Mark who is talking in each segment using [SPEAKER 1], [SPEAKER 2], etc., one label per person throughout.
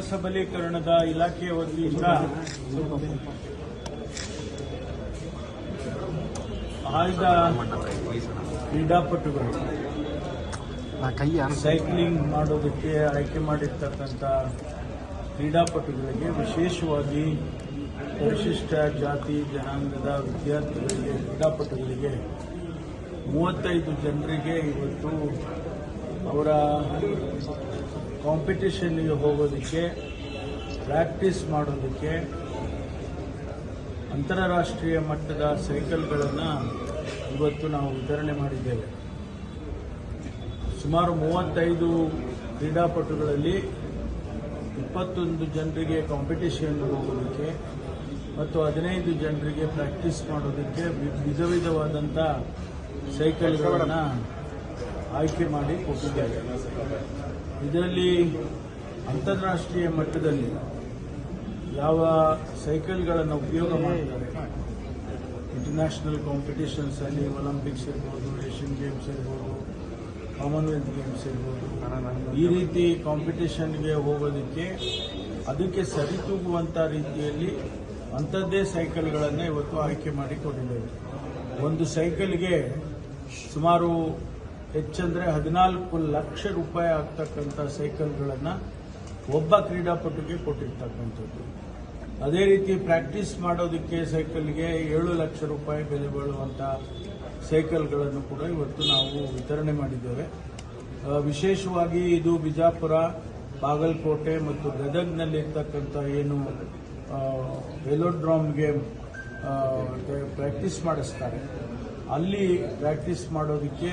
[SPEAKER 1] ಸಬಲೀಕರಣದ ಇಲಾಖೆಯ ವತಿಯಿಂದ ಆಯ್ದ ಕ್ರೀಡಾಪಟುಗಳು ಸೈಕ್ಲಿಂಗ್ ಮಾಡೋದಕ್ಕೆ ಆಯ್ಕೆ ಮಾಡಿರ್ತಕ್ಕಂಥ ಕ್ರೀಡಾಪಟುಗಳಿಗೆ, ವಿಶೇಷವಾಗಿ ಪರಿಶಿಷ್ಟ ಜಾತಿ ಜನಾಂಗದ ವಿದ್ಯಾರ್ಥಿಗಳಿಗೆ, ಕ್ರೀಡಾಪಟುಗಳಿಗೆ 35 ಜನರಿಗೆ ಇವತ್ತು ಅವರ ಕಾಂಪಿಟಿಷನ್ಗೆ ಹೋಗೋದಕ್ಕೆ, ಪ್ರಾಕ್ಟೀಸ್ ಮಾಡೋದಕ್ಕೆ ಅಂತಾರಾಷ್ಟ್ರೀಯ ಮಟ್ಟದ ಸೈಕಲ್ಗಳನ್ನು ಇವತ್ತು ನಾವು ವಿತರಣೆ ಮಾಡಿದ್ದೇವೆ. ಸುಮಾರು 35 ಕ್ರೀಡಾಪಟುಗಳಲ್ಲಿ 21 ಜನರಿಗೆ ಕಾಂಪಿಟಿಷನ್ ಹೋಗೋದಕ್ಕೆ ಮತ್ತು 15 ಜನರಿಗೆ ಪ್ರಾಕ್ಟೀಸ್ ಮಾಡೋದಕ್ಕೆ ವಿಧ ವಿಧವಾದಂಥ ಸೈಕಲ್ಗಳನ್ನು ಆಯ್ಕೆ ಮಾಡಿ ಕೊಟ್ಟಿದ್ದೇವೆ. ಇದರಲ್ಲಿ ಅಂತಾರಾಷ್ಟ್ರೀಯ ಮಟ್ಟದಲ್ಲಿ ಯಾವ ಸೈಕಲ್ಗಳನ್ನು ಉಪಯೋಗ ಮಾಡ್ತಾರೆ, ಇಂಟರ್ನ್ಯಾಷನಲ್ ಕಾಂಪಿಟಿಷನ್ಸ್ ಅಲ್ಲಿ ಒಲಿಂಪಿಕ್ಸ್ ಇರ್ಬೋದು, ಏಷ್ಯನ್ ಗೇಮ್ಸ್ ಇರ್ಬೋದು, ಕಾಮನ್ವೆಲ್ತ್ ಗೇಮ್ಸ್ ಇರ್ಬೋದು, ಈ ರೀತಿ ಕಾಂಪಿಟಿಷನ್ಗೆ ಹೋಗೋದಕ್ಕೆ ಅದಕ್ಕೆ ಸರಿತೂಗುವಂಥ ರೀತಿಯಲ್ಲಿ ಅಂಥದ್ದೇ ಸೈಕಲ್ಗಳನ್ನು ಇವತ್ತು ಆಯ್ಕೆ ಮಾಡಿ ಕೊಟ್ಟಿದ್ದೇವೆ. ಒಂದು ಸೈಕಲ್ಗೆ ಸುಮಾರು ಹೆಚ್ಚಂದರೆ 14 ಲಕ್ಷ ರೂಪಾಯಿ ಆಗ್ತಕ್ಕಂಥ ಸೈಕಲ್ಗಳನ್ನು ಒಬ್ಬ ಕ್ರೀಡಾಪಟುಗೆ ಕೊಟ್ಟಿರ್ತಕ್ಕಂಥದ್ದು. ಅದೇ ರೀತಿ ಪ್ರಾಕ್ಟೀಸ್ ಮಾಡೋದಕ್ಕೆ ಸೈಕಲ್ಗೆ 7 ಲಕ್ಷ ರೂಪಾಯಿ ಬೆಲೆ ಬಾಳುವಂಥ ಸೈಕಲ್ಗಳನ್ನು ಕೂಡ ಇವತ್ತು ನಾವು ವಿತರಣೆ ಮಾಡಿದ್ದೇವೆ. ವಿಶೇಷವಾಗಿ ಇದು ಬಿಜಾಪುರ, ಬಾಗಲಕೋಟೆ ಮತ್ತು ಗದಗ್ನಲ್ಲಿರ್ತಕ್ಕಂಥ ಏನು ವೆಲೋಡ್ರಾಮ್ಗೆ ಪ್ರಾಕ್ಟೀಸ್ ಮಾಡಿಸ್ತಾರೆ, ಅಲ್ಲಿ ಪ್ರಾಕ್ಟೀಸ್ ಮಾಡೋದಕ್ಕೆ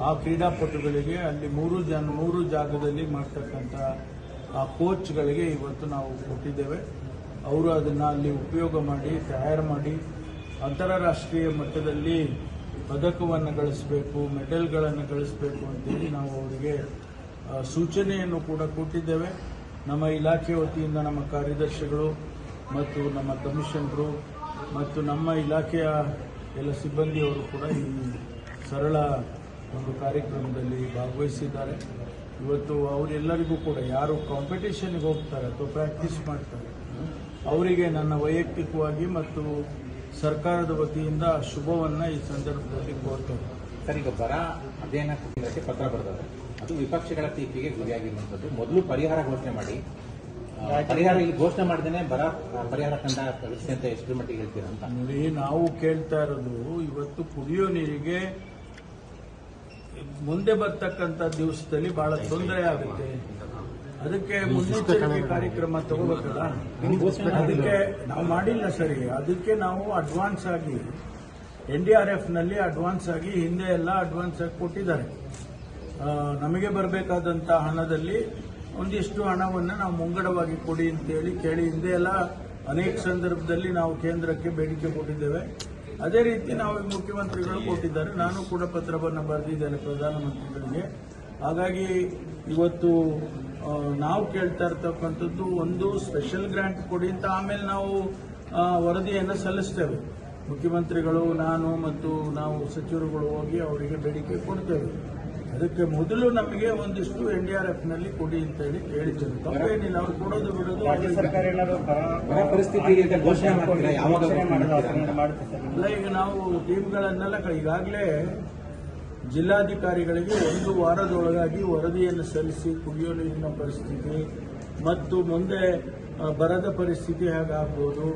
[SPEAKER 1] ಆ ಕ್ರೀಡಾಪಟುಗಳಿಗೆ ಅಲ್ಲಿ 3 ಜಾಗದಲ್ಲಿ ಮಾಡ್ತಕ್ಕಂಥ ಆ ಕೋಚ್ಗಳಿಗೆ ಇವತ್ತು ನಾವು ಕೊಟ್ಟಿದ್ದೇವೆ. ಅವರು ಅದನ್ನು ಅಲ್ಲಿ ಉಪಯೋಗ ಮಾಡಿ, ತಯಾರು ಮಾಡಿ ಅಂತಾರಾಷ್ಟ್ರೀಯ ಮಟ್ಟದಲ್ಲಿ ಪದಕವನ್ನು ಗಳಿಸಬೇಕು, ಮೆಡಲ್ಗಳನ್ನು ಗಳಿಸಬೇಕು ಅಂತೇಳಿ ನಾವು ಅವರಿಗೆ ಸೂಚನೆಯನ್ನು ಕೂಡ ಕೊಟ್ಟಿದ್ದೇವೆ. ನಮ್ಮ ಇಲಾಖೆ ವತಿಯಿಂದ ನಮ್ಮ ಕಾರ್ಯದರ್ಶಿಗಳು ಮತ್ತು ನಮ್ಮ ಕಮಿಷನರು ಮತ್ತು ನಮ್ಮ ಇಲಾಖೆಯ ಎಲ್ಲ ಸಿಬ್ಬಂದಿಯವರು ಕೂಡ ಈ ಸರಳ ಒಂದು ಕಾರ್ಯಕ್ರಮದಲ್ಲಿ ಭಾಗವಹಿಸಿದ್ದಾರೆ. ಇವತ್ತು ಅವರೆಲ್ಲರಿಗೂ ಕೂಡ ಯಾರು ಕಾಂಪಿಟೇಷನ್ಗೆ ಹೋಗ್ತಾರೆ ಅಥವಾ ಪ್ರಾಕ್ಟೀಸ್ ಮಾಡ್ತಾರೆ ಅವರಿಗೆ ನನ್ನ ವೈಯಕ್ತಿಕವಾಗಿ ಮತ್ತು ಸರ್ಕಾರದ ವತಿಯಿಂದ ಶುಭವನ್ನು ಈ ಸಂದರ್ಭದಲ್ಲಿ ಕೋರ್ತೇನೆ.
[SPEAKER 2] ಸರ್, ಈಗ ಬರ ಅಧ್ಯಯನ ಕುರಿತಂತೆ ಪತ್ರ ಬರೆದವರು ಅದು ವಿಪಕ್ಷಗಳ ತೀರ್ಪಿಗೆ ಗುರಿಯಾಗಿರುವಂಥದ್ದು. ಮೊದಲು ಪರಿಹಾರ ಘೋಷಣೆ ಮಾಡಿ, ಪರಿಹಾರ ಇಲ್ಲಿ ಘೋಷಣೆ ಮಾಡಿದೇನೆ ಬರ ಪರಿಹಾರ ಕಂಡ ವ್ಯವಸ್ಥೆ ಅಂತ ಎಷ್ಟು ಮಟ್ಟಿಗೆ ಹೇಳ್ತೀರಂತ.
[SPEAKER 1] ನೋಡಿ, ನಾವು ಕೇಳ್ತಾ ಇರೋದು ಇವತ್ತು ಕುಡಿಯೋ ನೀರಿಗೆ ಮುಂದೆ ಬರ್ತಕ್ಕಂಥ ದಿವಸದಲ್ಲಿ ಬಹಳ ತೊಂದರೆ ಆಗುತ್ತೆ. ಅದಕ್ಕೆ ಮುನ್ನೆಚ್ಚರಿಕೆ ಕಾರ್ಯಕ್ರಮ ತಗೋಬೇಕಲ್ಲ. ಅದಕ್ಕೆ ನಾವು ಮಾಡಿಲ್ಲ ಸರಿ. ಅದಕ್ಕೆ ನಾವು ಅಡ್ವಾನ್ಸ್ ಆಗಿ NDRF ನಲ್ಲಿ ಅಡ್ವಾನ್ಸ್ ಆಗಿ ಹಿಂದೆ ಎಲ್ಲ ಅಡ್ವಾನ್ಸ್ ಆಗಿ ಕೊಟ್ಟಿದ್ದಾರೆ. ನಮಗೆ ಬರಬೇಕಾದಂಥ ಹಣದಲ್ಲಿ ಒಂದಿಷ್ಟು ಹಣವನ್ನು ನಾವು ಮುಂಗಡವಾಗಿ ಕೊಡಿ ಅಂತೇಳಿ ಕೇಳಿ ಹಿಂದೆ ಎಲ್ಲ ಅನೇಕ ಸಂದರ್ಭದಲ್ಲಿ ನಾವು ಕೇಂದ್ರಕ್ಕೆ ಬೇಡಿಕೆ ಕೊಟ್ಟಿದ್ದೇವೆ. ಅದೇ ರೀತಿ ನಾವು ಮುಖ್ಯಮಂತ್ರಿಗಳು ಕೊಟ್ಟಿದ್ದಾರೆ. ನಾನು ಕೂಡ ಪತ್ರವನ್ನು ಬರೆದಿದ್ದೇನೆ ಪ್ರಧಾನಮಂತ್ರಿಗಳಿಗೆ. ಹಾಗಾಗಿ ಇವತ್ತು ನಾವು ಕೇಳ್ತಾ ಇರ್ತಕ್ಕಂಥದ್ದು ಒಂದು ಸ್ಪೆಷಲ್ ಗ್ರಾಂಟ್ ಕೊಡಿ ಅಂತ, ಆಮೇಲೆ ನಾವು ವರದಿಯನ್ನು ಸಲ್ಲಿಸ್ತೇವೆ. ಮುಖ್ಯಮಂತ್ರಿಗಳು, ನಾನು ಮತ್ತು ನಾವು ಸಚಿವರುಗಳು ಹೋಗಿ ಅವರಿಗೆ ಬೇಡಿಕೆ ಕೊಡ್ತೇವೆ. ಅದಕ್ಕೆ ಮೊದಲು ನಮಗೆ ಒಂದಿಷ್ಟು NDRF ನಲ್ಲಿ ಕೊಡಿ ಅಂತ ಹೇಳಿ ಹೇಳಿದ್ದೇವೆ. ತಪ್ಪೇನಿಲ್ಲ, ಅವ್ರು ಕೊಡೋದು ಬಿಡೋದು. ಅಲ್ಲ, ಈಗ ನಾವು ಟೀಮ್ಗಳನ್ನೆಲ್ಲ ಈಗಾಗಲೇ ಜಿಲ್ಲಾಧಿಕಾರಿಗಳಿಗೆ 1 ವಾರದೊಳಗಾಗಿ ವರದಿಯನ್ನು ಸಲ್ಲಿಸಿ ಕುಡಿಯೋ ನೀರಿನ ಪರಿಸ್ಥಿತಿ ಮತ್ತು ಮುಂದೆ ಬರದ ಪರಿಸ್ಥಿತಿ ಹೇಗಾಗ್ಬೋದು,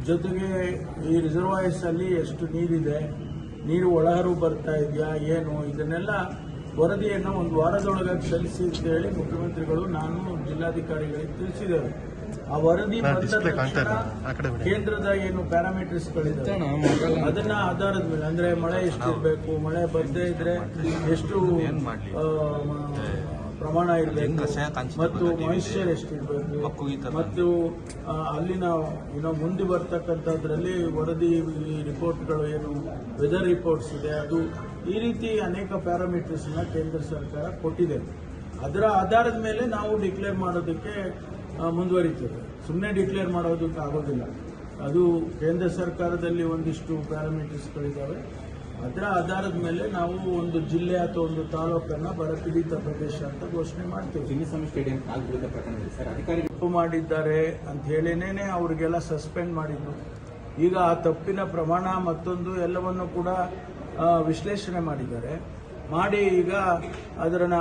[SPEAKER 1] ಜೊತೆಗೆ ಈ ರಿಸರ್ವಾಯರ್ಸ್ ಅಲ್ಲಿ ಎಷ್ಟು ನೀರಿದೆ, ನೀರು ಒಳಹರು ಬರ್ತಾ ಇದೆಯಾ ಏನು, ಇದನ್ನೆಲ್ಲ ವರದಿಯನ್ನು 1 ವಾರದೊಳಗಾಗಿ ಸಲ್ಲಿಸಿ ಅಂತ ಹೇಳಿ ಮುಖ್ಯಮಂತ್ರಿಗಳು, ನಾನು ಜಿಲ್ಲಾಧಿಕಾರಿಗಳಿಗೆ ತಿಳಿಸಿದ್ದೇವೆ. ಆ ವರದಿ ಬಂದ ತಕ್ಷಣ ಕೇಂದ್ರದ ಏನು ಪ್ಯಾರಾಮೀಟರ್ಸ್ಗಳಿದೆ ಅದನ್ನ ಆಧಾರದ ಮೇಲೆ, ಅಂದ್ರೆ ಮಳೆ ಎಷ್ಟಿರಬೇಕು, ಮಳೆ ಬರದೇ ಇದ್ರೆ ಎಷ್ಟು ಪ್ರಮಾಣ ಇರಬೇಕು ಮತ್ತು ಮಾಯಿಶ್ಚರ್ ಎಷ್ಟಿರಬೇಕು ಮತ್ತು ಅಲ್ಲಿನ ಮುಂದೆ ಬರ್ತಕ್ಕಂಥದ್ರಲ್ಲಿ ವರದಿ ರಿಪೋರ್ಟ್ಗಳು ಏನು ವೆದರ್ ರಿಪೋರ್ಟ್ಸ್ ಇದೆ ಅದು, ಈ ರೀತಿ ಅನೇಕ ಪ್ಯಾರಾಮೀಟರ್ಸ್ ಕೇಂದ್ರ ಸರ್ಕಾರ ಕೊಟ್ಟಿದೆ. ಅದರ ಆಧಾರದ ಮೇಲೆ ನಾವು ಡಿಕ್ಲೇರ್ ಮಾಡೋದಕ್ಕೆ ಮುಂದುವರಿತೇವೆ. ಸುಮ್ಮನೆ ಡಿಕ್ಲೇರ್ ಮಾಡೋದಕ್ಕೆ ಆಗೋದಿಲ್ಲ. ಅದು ಕೇಂದ್ರ ಸರ್ಕಾರದಲ್ಲಿ ಒಂದಿಷ್ಟು ಪ್ಯಾರಾಮೀಟರ್ಸ್ಗಳಿದ್ದಾವೆ. ಅದರ ಆಧಾರದ ಮೇಲೆ ನಾವು ಒಂದು ಜಿಲ್ಲೆ ಅಥವಾ ಒಂದು ತಾಲೂಕನ್ನು ಬರಪೀಡಿತ ಪ್ರದೇಶ ಅಂತ ಘೋಷಣೆ ಮಾಡ್ತೀವಿ.
[SPEAKER 2] ಚಿನ್ನಸ್ವಾಮಿ ಸ್ಟೇಡಿಯಂ ಕಾಲ್ಬಿಡಿತ ಪ್ರಕರಣದಲ್ಲಿ ಸರ್ ಅಧಿಕಾರಿಗಳು
[SPEAKER 1] ತಪ್ಪು ಮಾಡಿದ್ದಾರೆ ಅಂತ ಹೇಳಿನೇನೆ ಅವರಿಗೆಲ್ಲ ಸಸ್ಪೆಂಡ್ ಮಾಡಿದ್ದು. ಈಗ ಆ ತಪ್ಪಿನ ಪ್ರಮಾಣ ಮತ್ತೊಂದು ಎಲ್ಲವನ್ನು ಕೂಡ ವಿಶ್ಲೇಷಣೆ ಮಾಡಿದ್ದಾರೆ. ಮಾಡಿ ಈಗ ಅದನ್ನ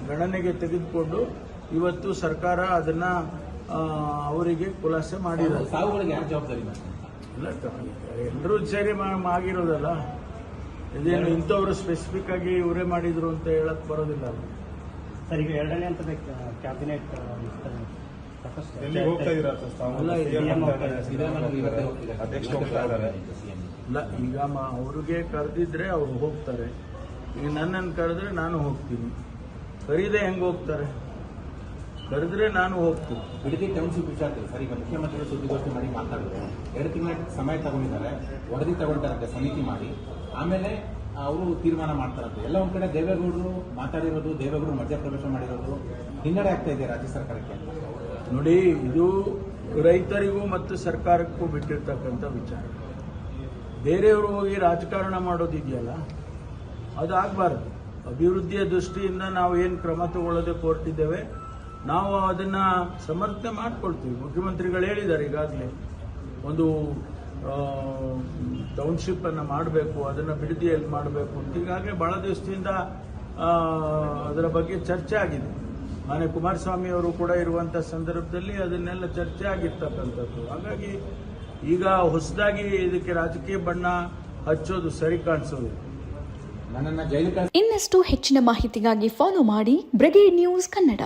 [SPEAKER 1] ಗಣನೆಗೆ ತೆಗೆದುಕೊಂಡು ಇವತ್ತು ಸರ್ಕಾರ ಅದನ್ನ ಅವರಿಗೆ ಖುಲಾಸೆ ಮಾಡಿದ್ದಾರೆ.
[SPEAKER 2] ಸಾವುಗಳಿಗೆ ಯಾರು ಜವಾಬ್ದಾರಿ ಮಾಡ್ತಾರೆ?
[SPEAKER 1] ಇಲ್ಲ, ಎಲ್ಲರೂ ಸೇರಿ ಆಗಿರೋದಲ್ಲ. ಇದೇನು ಇಂಥವ್ರು ಸ್ಪೆಸಿಫಿಕ್ ಆಗಿ ಇವರೇ ಮಾಡಿದ್ರು ಅಂತ ಹೇಳಕ್ ಬರೋದಿಲ್ಲ.
[SPEAKER 3] ಸರ್, ಈಗ ಎರಡನೇ ಹಂತದ ಕ್ಯಾಬಿನೆಟ್
[SPEAKER 1] ಇಲ್ಲ, ಈಗ ಅವ್ರಿಗೆ ಕರೆದಿದ್ರೆ ಅವ್ರು ಹೋಗ್ತಾರೆ. ಈಗ ನನ್ನನ್ನು ಕರೆದ್ರೆ ನಾನು ಹೋಗ್ತೀನಿ. ಕರೀದೆ ಹೆಂಗ್ ಹೋಗ್ತಾರೆ? ಕರೆದ್ರೆ ನಾನು ಹೋಗ್ತೀನಿ.
[SPEAKER 2] ಬಿಡದಿ ಟೌನ್ಶಿಪ್ ವಿಚಾರದಲ್ಲಿ ಸರ್ ಈಗ ಮುಖ್ಯಮಂತ್ರಿಗಳು ಸುದ್ದಿಗೋಷ್ಠಿ ಮಾಡಿ ಮಾತಾಡಿದ್ರು. 2 ತಿಂಗಳ ಸಮಯ ತಗೊಂಡಿದ್ದಾರೆ, ವರದಿ ತಗೊಂಡಿದ್ದಾರೆ ಸಮಿತಿ ಮಾಡಿ, ಆಮೇಲೆ ಅವರು ತೀರ್ಮಾನ ಮಾಡ್ತಾರಂತೆ. ಎಲ್ಲ ಒಂದ್ ಕಡೆ ದೇವೇಗೌಡರು ಮಾತಾಡಿರೋದು, ದೇವೇಗೌಡರು ಮಧ್ಯಪ್ರವೇಶ ಮಾಡಿರೋದು ಹಿನ್ನಡೆ ಆಗ್ತಾ ಇದೆ ರಾಜ್ಯ ಸರ್ಕಾರಕ್ಕೆ.
[SPEAKER 1] ನೋಡಿ, ಇದು ರೈತರಿಗೂ ಮತ್ತು ಸರ್ಕಾರಕ್ಕೂ ಬಿಟ್ಟಿರ್ತಕ್ಕಂಥ ವಿಚಾರ. ಬೇರೆಯವರು ಹೋಗಿ ರಾಜಕಾರಣ ಮಾಡೋದಿದೆಯಲ್ಲ, ಅದು ಆಗಬಾರ್ದು. ಅಭಿವೃದ್ಧಿಯ ದೃಷ್ಟಿಯಿಂದ ನಾವು ಏನು ಕ್ರಮ ತಗೊಳ್ಳೋದಕ್ಕೆ ಹೊರಟಿದ್ದೇವೆ, ನಾವು ಅದನ್ನ ಸಮರ್ಥನೆ ಮಾಡ್ಕೊಳ್ತೀವಿ. ಮುಖ್ಯಮಂತ್ರಿಗಳು ಹೇಳಿದ್ದಾರೆ ಈಗಾಗಲೇ ಒಂದು ಟೌನ್ಶಿಪ್ ಅನ್ನು ಮಾಡಬೇಕು, ಅದನ್ನು ಬಿಡದಿಯಲ್ಲಿ ಮಾಡಬೇಕು ಅಂತ. ಈಗಾಗಲೇ ಬಹಳ ದಿವಸದಿಂದ ಅದರ ಬಗ್ಗೆ ಚರ್ಚೆ ಆಗಿದೆ. ಮಾನ್ಯ ಕುಮಾರಸ್ವಾಮಿ ಅವರು ಕೂಡ ಇರುವಂಥ ಸಂದರ್ಭದಲ್ಲಿ ಅದನ್ನೆಲ್ಲ ಚರ್ಚೆ ಆಗಿರ್ತಕ್ಕಂಥದ್ದು. ಹಾಗಾಗಿ ಈಗ ಹೊಸದಾಗಿ ಇದಕ್ಕೆ ರಾಜಕೀಯ ಬಣ್ಣ ಹಚ್ಚೋದು ಸರಿ ಕಾಣಿಸೋದು.
[SPEAKER 2] ನನ್ನನ್ನು ಜೈಲು
[SPEAKER 4] ಇನ್ನಷ್ಟು ಹೆಚ್ಚಿನ ಮಾಹಿತಿಗಾಗಿ ಫಾಲೋ ಮಾಡಿ ಬ್ರಿಗೇಡ್ ನ್ಯೂಸ್ ಕನ್ನಡ.